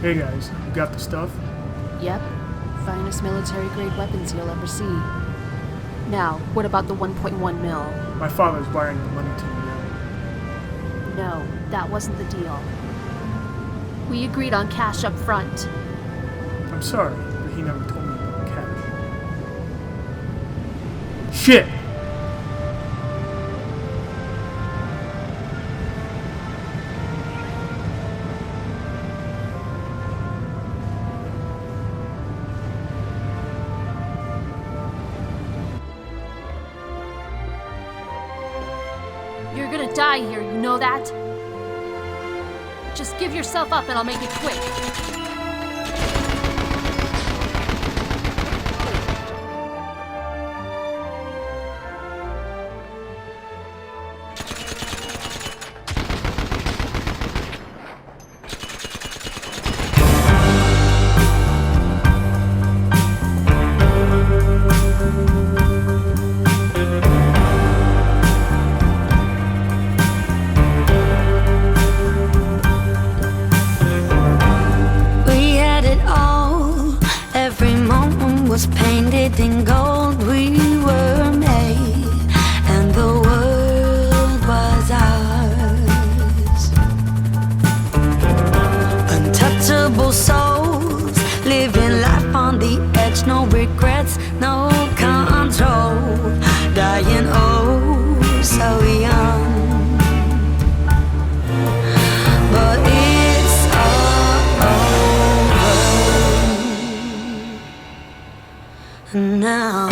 Hey guys, you got the stuff? Yep. Finest military-grade weapons you'll ever see. Now, what about the 1.1 mil? My father's wiring the money to me now. No, that wasn't the deal. We agreed on cash up front. I'm sorry, but he never told me about cash. Shit! You're gonna die here, you know that? Just give yourself up and I'll make it quick. Was painted in gold, we were made, and the world was ours. Untouchable souls, living life on the edge, no regrets, no control, dying oh so young. But it's all over now.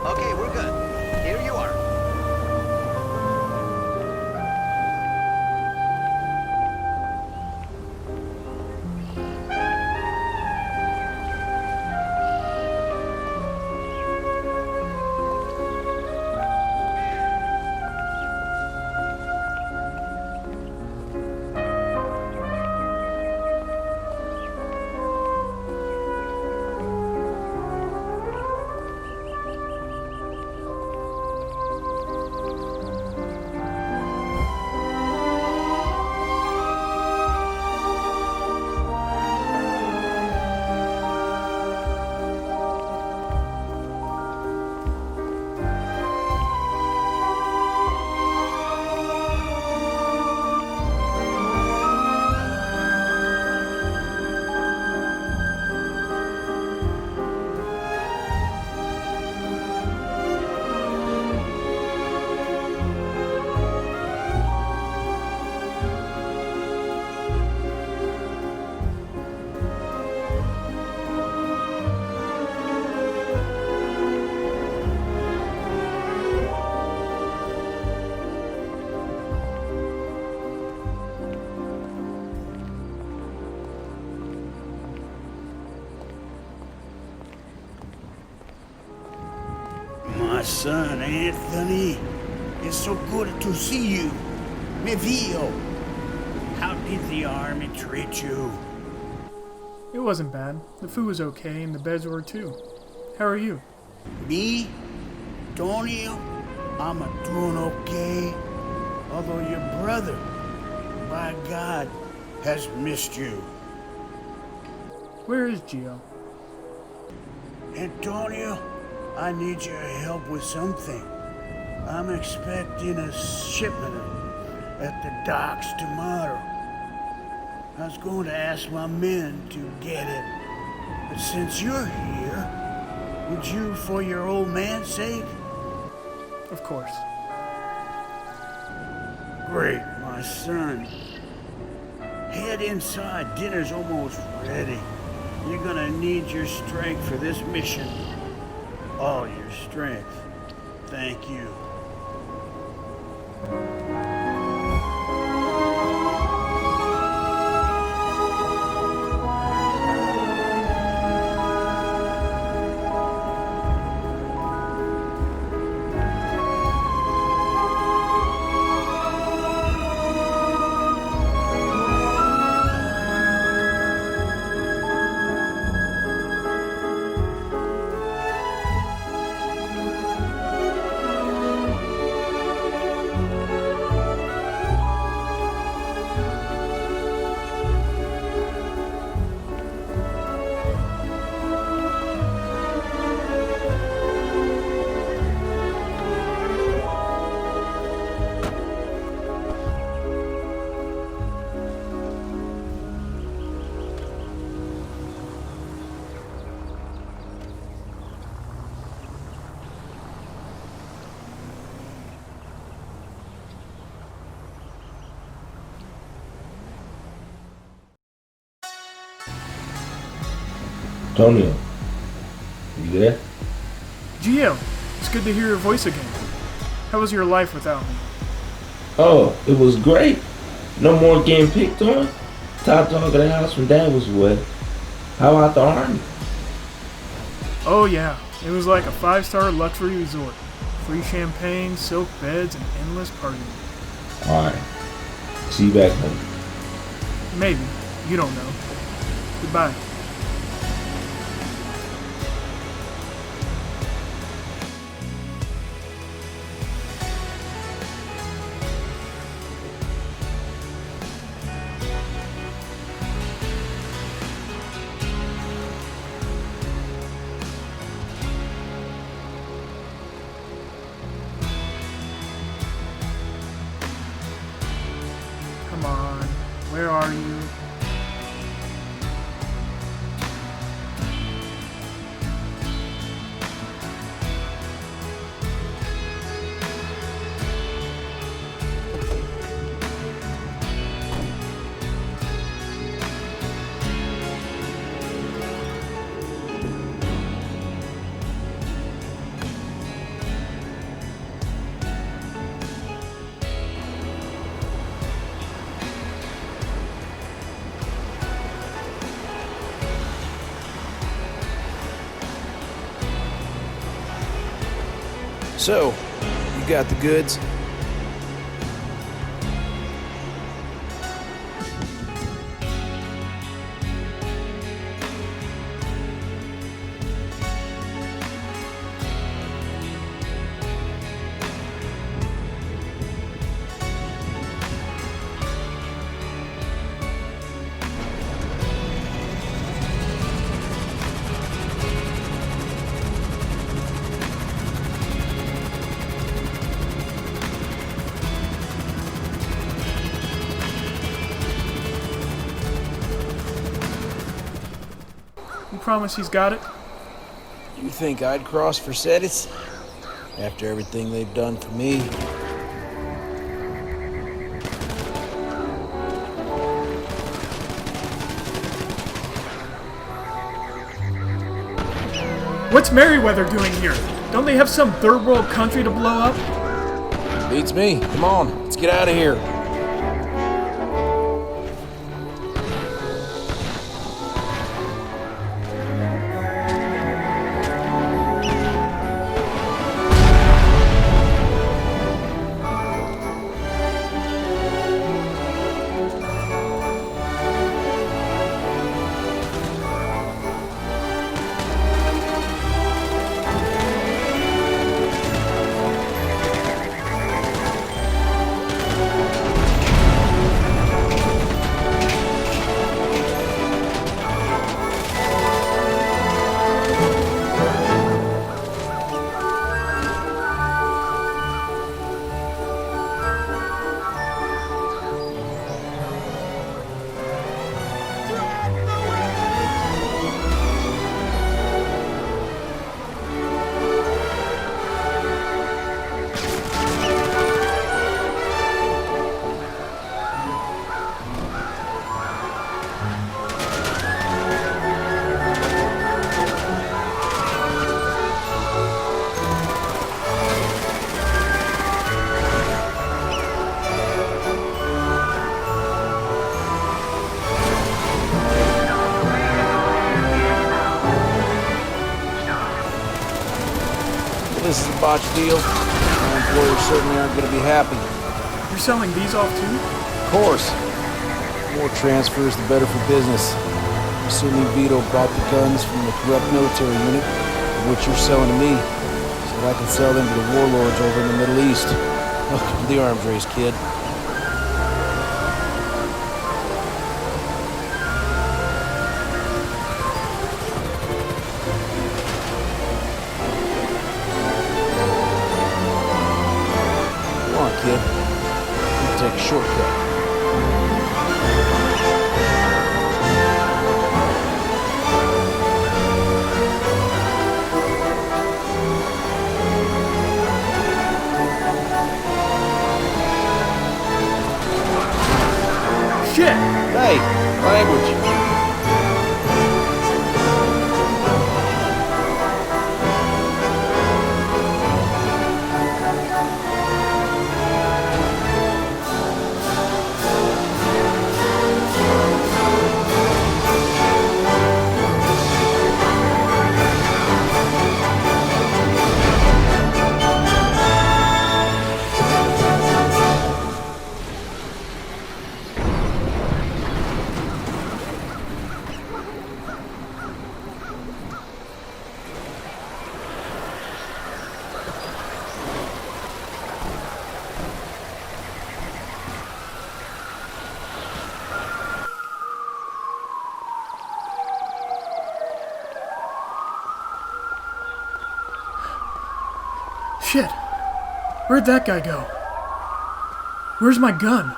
Okay, we're good. Here you are. My son, Anthony. It's so good to see you. Mi figlio. How did the army treat you? It wasn't bad. The food was okay and the beds were too. How are you? Me? Antonio, I'm a doing okay. Although your brother, by God, has missed you. Where is Gio? Antonio, I need your help with something. I'm expecting a shipment at the docks tomorrow. I was going to ask my men to get it. But since you're here, would you, for your old man's sake? Of course. Great, my son. Head inside. Dinner's almost ready. You're gonna need your strength for this mission. All your strength. Thank you. Antonio, you there? Gio, it's good to hear your voice again. How was your life without me? Oh, it was great. No more getting picked on. Top dog of the house when Dad was away. How about the army? Oh yeah, it was like a 5-star luxury resort. Free champagne, silk beds, and endless partying. Alright. See you back home. Maybe. You don't know. Goodbye. Come on, where are you? So, you got the goods? You promise he's got it? You think I'd cross for Cetis? After everything they've done for me? What's Merryweather doing here? Don't they have some third world country to blow up? Beats me. Come on, let's get out of here. this is a botched deal, my employers certainly aren't going to be happy. You're selling these off too? Of course. The more transfers, the better for business. I'm assuming Vito bought the guns from the corrupt military unit, which you're selling to me, so that I can sell them to the warlords over in the Middle East. Welcome to the arms race, kid. Come on, kid. We'll take a shortcut. Shit! Hey, language. Shit! Where'd that guy go? Where's my gun?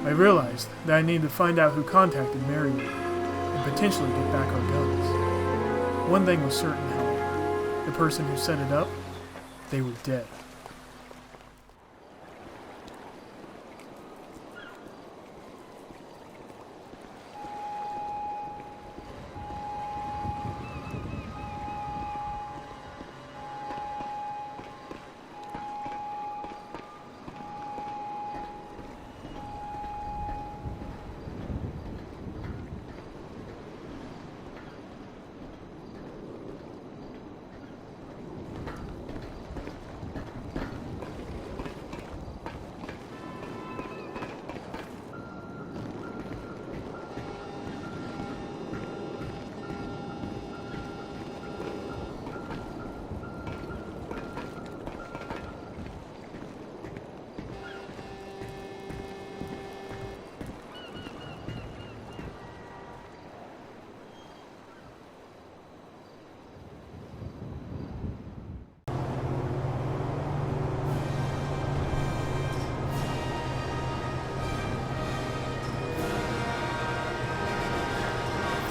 I realized that I needed to find out who contacted Maynard and potentially get back our guns. One thing was certain, however. The person who set it up, they were dead.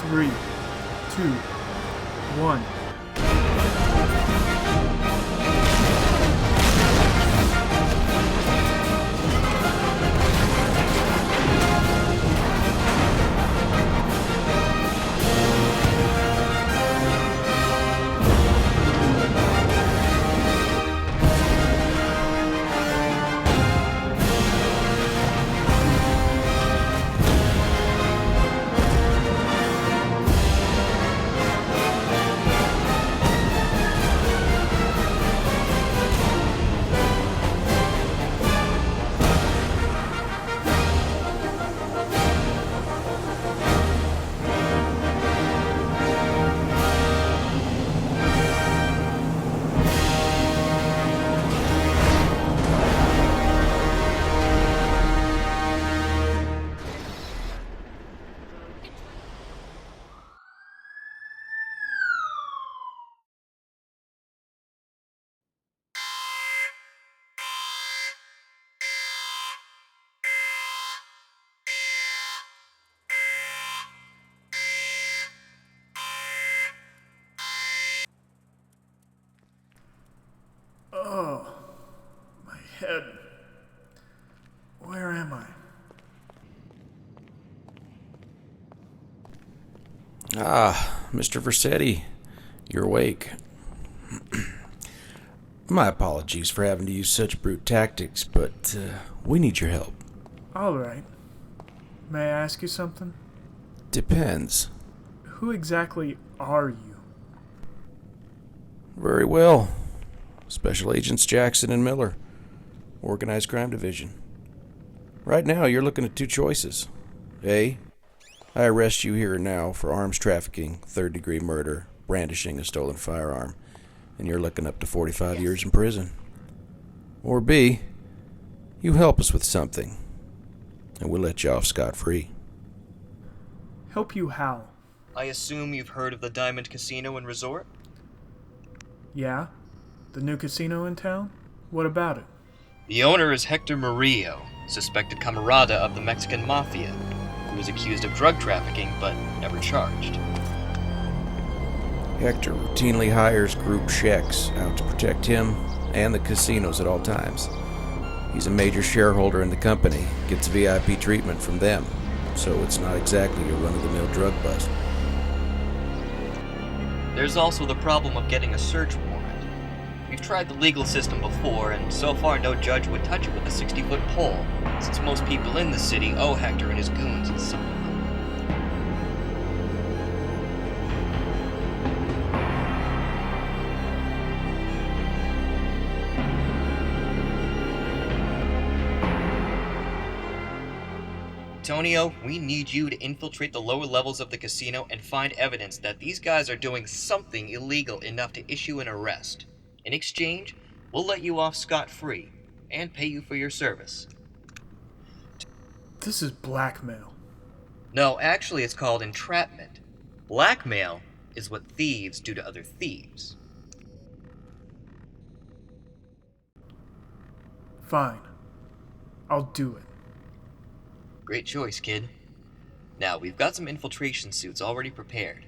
Three, two, one. Where am I? Ah, Mr. Versetti, you're awake. My apologies for having to use such brute tactics, but we need your help. All right. May I ask you something? Depends. Who exactly are you? Very well. Special Agents Jackson and Miller, Organized Crime Division. Right now, you're looking at two choices. A, I arrest you here and now for arms trafficking, third-degree murder, brandishing a stolen firearm, and you're looking up to 45 years in prison. Or B, you help us with something, and we'll let you off scot-free. Help you how? I assume you've heard of the Diamond Casino and Resort? Yeah? The new casino in town? What about it? The owner is Hector Murillo, suspected camarada of the Mexican Mafia, who was accused of drug trafficking but never charged. Hector routinely hires group sheiks out to protect him and the casinos at all times. He's a major shareholder in the company, gets VIP treatment from them, so it's not exactly a run-of-the-mill drug bust. There's also the problem of getting a search warrant. We've tried the legal system before, and so far no judge would touch it with a 60-foot pole, since most people in the city owe Hector and his goons some of them. Antonio, we need you to infiltrate the lower levels of the casino and find evidence that these guys are doing something illegal enough to issue an arrest. In exchange, we'll let you off scot-free and pay you for your service. This is blackmail. No, actually it's called entrapment. Blackmail is what thieves do to other thieves. Fine. I'll do it. Great choice, kid. Now, we've got some infiltration suits already prepared.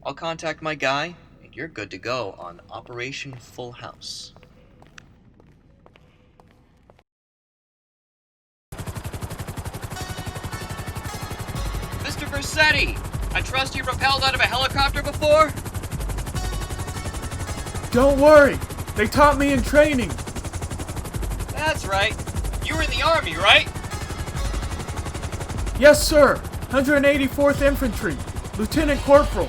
I'll contact my guy, and you're good to go on Operation Full House. Mr. Versetti! I trust you rappelled out of a helicopter before? Don't worry! They taught me in training! That's right. You were in the Army, right? Yes, sir! 184th Infantry, Lieutenant Corporal.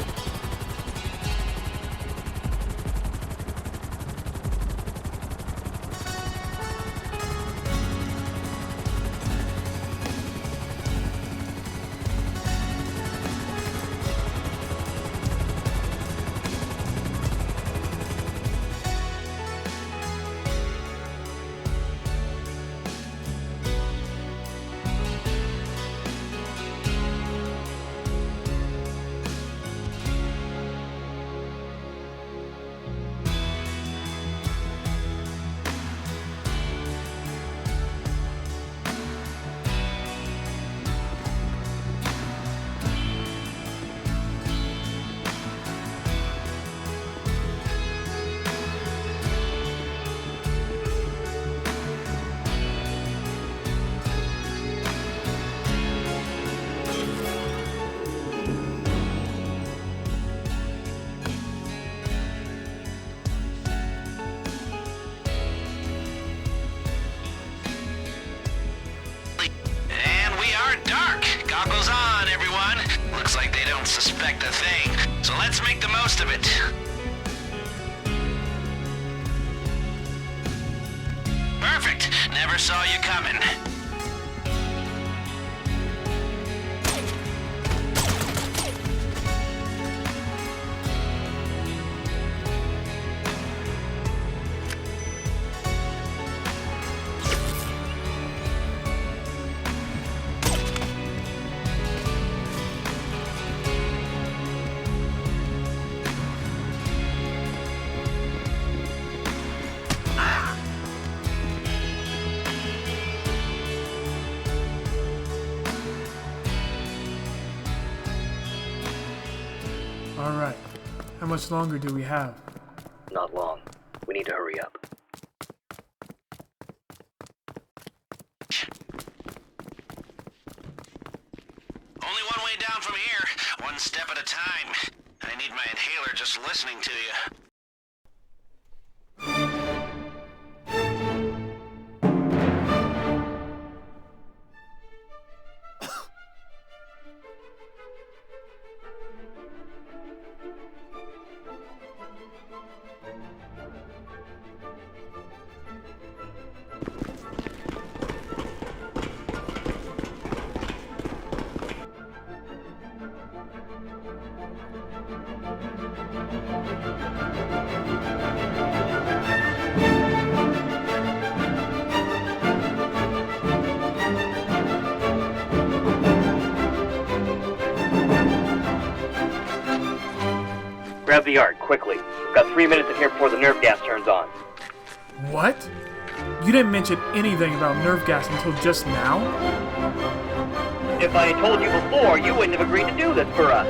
Goggles on, everyone. Looks like they don't suspect a thing, so let's make the most of it. Perfect. Never saw you coming. Alright. How much longer do we have? Not long. We need to hurry up. down from here, one step at a time. I need my inhaler just listening to you. Grab the yard, quickly. We've got 3 minutes in here before the nerve gas turns on. What? You didn't mention anything about nerve gas until just now? If I had told you before, you wouldn't have agreed to do this for us.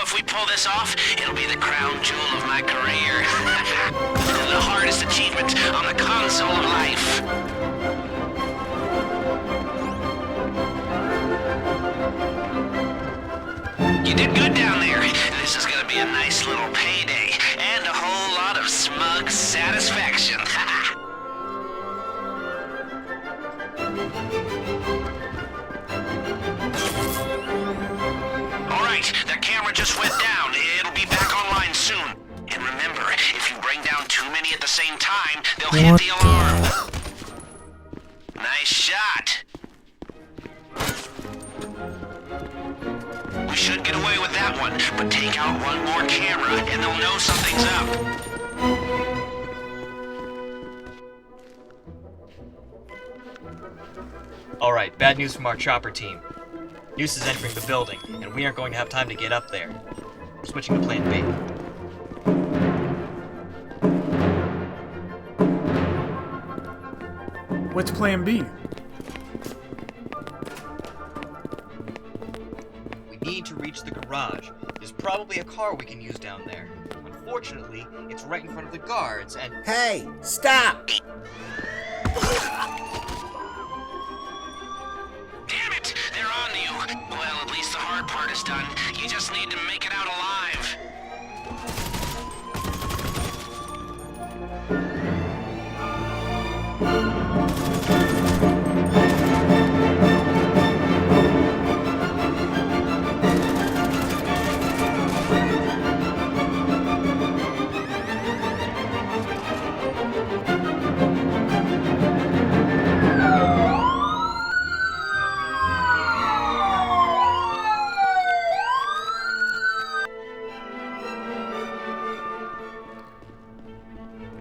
If we pull this off, it'll be the crown jewel of my career. The hardest achievement on the console of life. You did good down there. This is gonna be a nice little payday, and a whole lot of smug satisfaction. Alright, that camera just went down. It'll be back online soon. And remember, if you bring down too many at the same time, they'll hit the alarm. Nice shot. We should get away with that one, but take out one more camera and they'll know something's up. Alright, bad news from our chopper team. Noose is entering the building, and we aren't going to have time to get up there. We're switching to plan B. What's plan B? We need to reach the garage. There's probably a car we can use down there. Unfortunately, it's right in front of the guards, and... Hey, stop! Damn it! They're on you! Well, at least the hard part is done. You just need to make it out alive.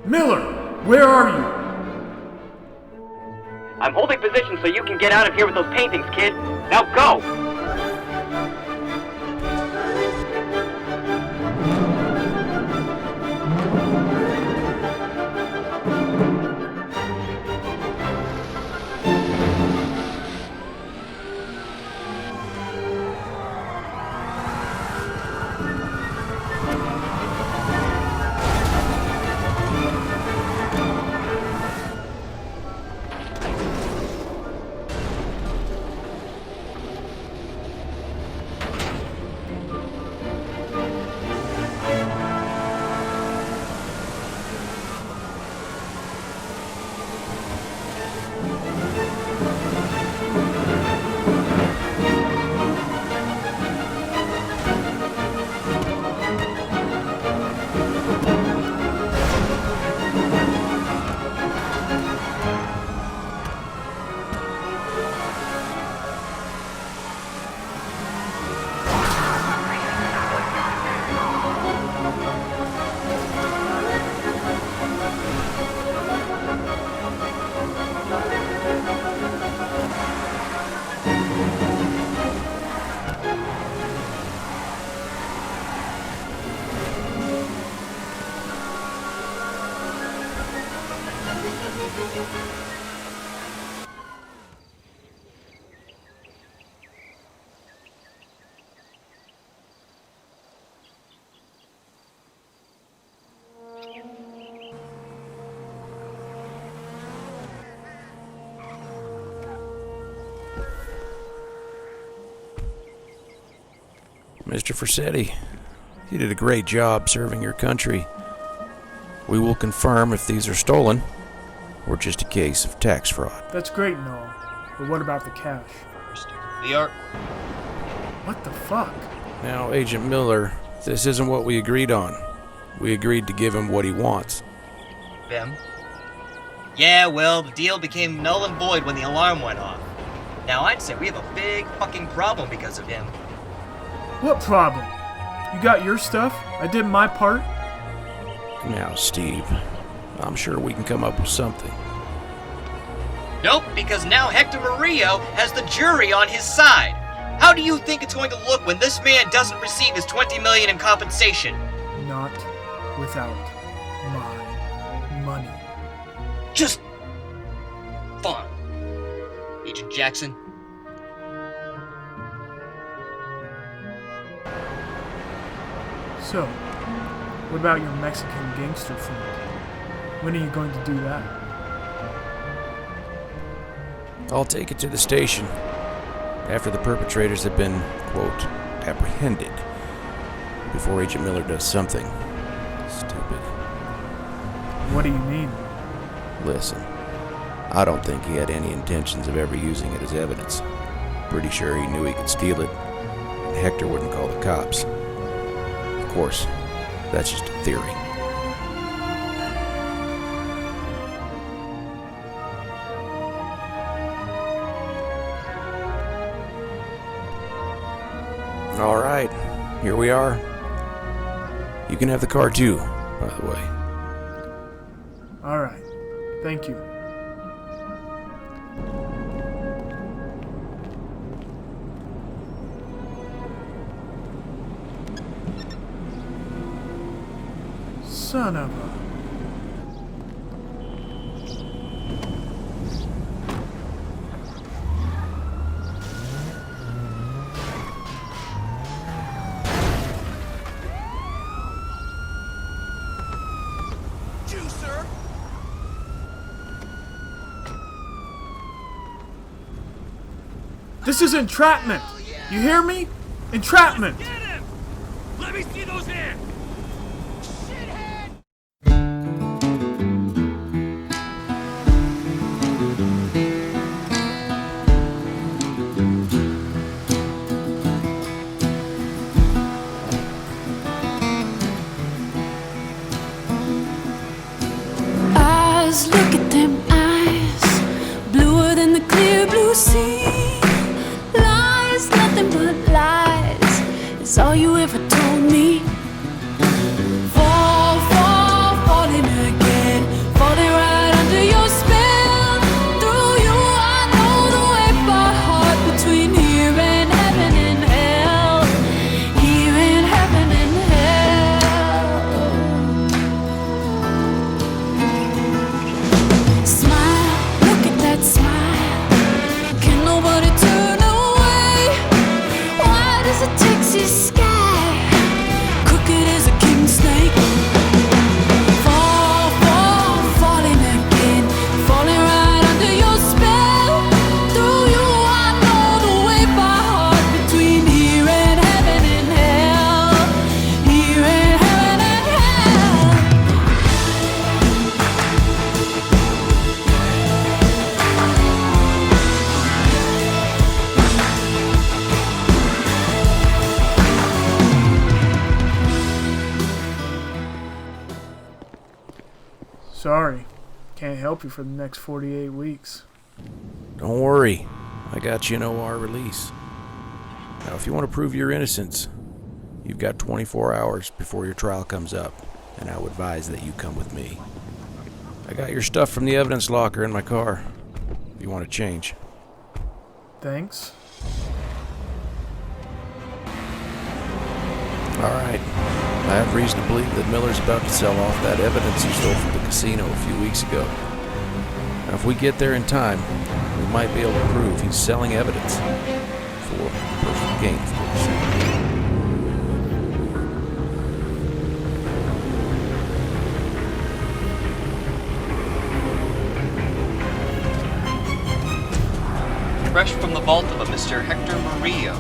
Miller, where are you? I'm holding position so you can get out of here with those paintings, kid. Now go! Mr. Forsetti, you did a great job serving your country. We will confirm if these are stolen or just a case of tax fraud. That's great and all, but what about the cash? The art. What the fuck? Now, Agent Miller, this isn't what we agreed on. We agreed to give him what he wants. Them? Yeah, well, the deal became null and void when the alarm went off. Now, I'd say we have a big fucking problem because of him. What problem? You got your stuff? I did my part? Now, Steve, I'm sure we can come up with something. Nope, because now Hector Murillo has the jury on his side. How do you think it's going to look when this man doesn't receive his $20 million in compensation? Not without my money. Just fine. Agent Jackson. So, what about your Mexican gangster friend? When are you going to do that? I'll take it to the station after the perpetrators have been, quote, apprehended, before Agent Miller does something stupid. What do you mean? Listen, I don't think he had any intentions of ever using it as evidence. Pretty sure he knew he could steal it, and Hector wouldn't call the cops. Of course, that's just a theory. All right, here we are. You can have the car too, by the way. All right, thank you. Son of a... You, sir! This is entrapment! You hear me? Entrapment! Get him! Let me see those hands! Eyes, look at them eyes, bluer than the clear blue sea. Lies, nothing but lies, it's all you ever told me. Fall, fall, falling again, falling right under your spell. Through you I know the way by heart, between here and heaven and hell. Here and heaven and hell. Smile, look at that smile. Can nobody turn away? Wide as a Texas sky, crooked as a king snake. Fall, fall, falling again, falling right under your spell. Through you I know the way by heart, between here and heaven and hell. Here and heaven and hell. Sorry, can't help you for the next 48 weeks. Don't worry, I got you an OR release. Now, if you want to prove your innocence, you've got 24 hours before your trial comes up, and I would advise that you come with me. I got your stuff from the evidence locker in my car, if you want to change. Thanks. All right. I have reason to believe that Miller's about to sell off that evidence he stole from the casino a few weeks ago. Now, if we get there in time, we might be able to prove he's selling evidence. For personal gain, of course. Fresh from the vault of a Mr. Hector Murillo.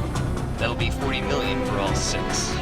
That'll be 40 million for all 6.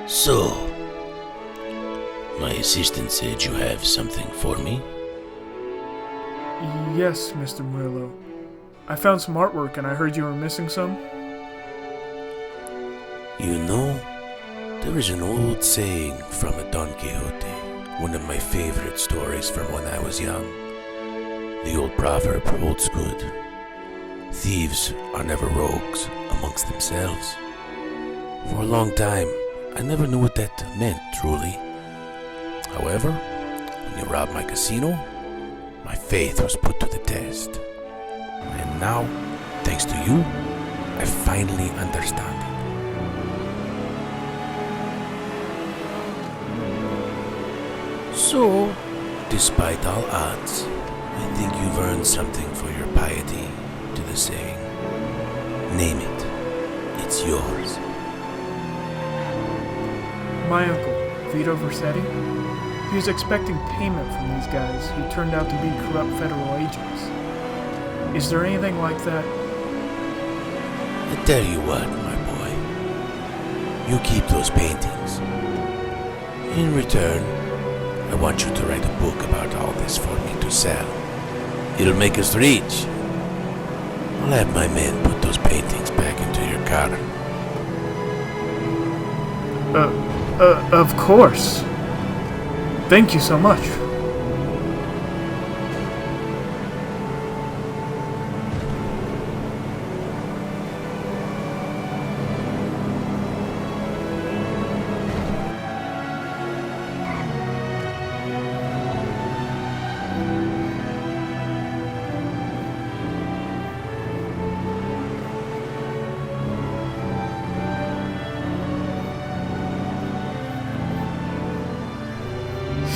So, my assistant said you have something for me? Yes, Mr. Murillo. I found some artwork and I heard you were missing some. You know, there is an old saying from a Don Quixote, one of my favorite stories from when I was young. The old proverb holds good. Thieves are never rogues amongst themselves. For a long time, I never knew what that meant, truly. However, when you robbed my casino, my faith was put to the test. And now, thanks to you, I finally understand it. So, despite all odds, I think you've earned something for your piety to the saying. Name it. It's yours. My uncle, Vito Versetti, He was expecting payment from these guys who turned out to be corrupt federal agents. Is there anything like that? I tell you what, my boy. You keep those paintings. In return, I want you to write a book about all this for me to sell. It'll make us rich. I'll have my men put those paintings back into your car. Of course. Thank you so much.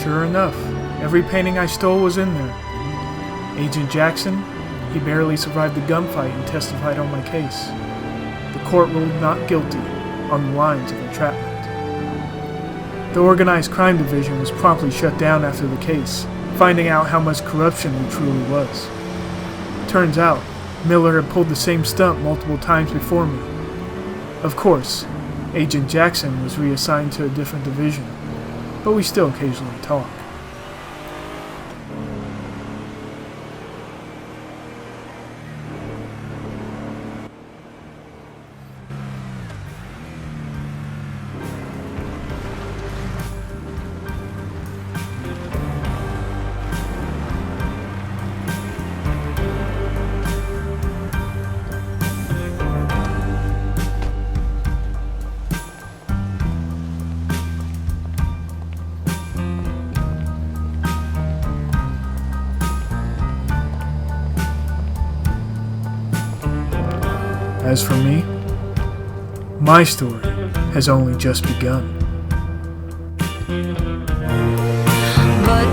Sure enough, every painting I stole was in there. Agent Jackson, he barely survived the gunfight and testified on my case. The court ruled not guilty on the lines of entrapment. The Organized Crime Division was promptly shut down after the case, finding out how much corruption there truly was. Turns out, Miller had pulled the same stunt multiple times before me. Of course, Agent Jackson was reassigned to a different division, but we still occasionally talk. As for me, my story has only just begun. But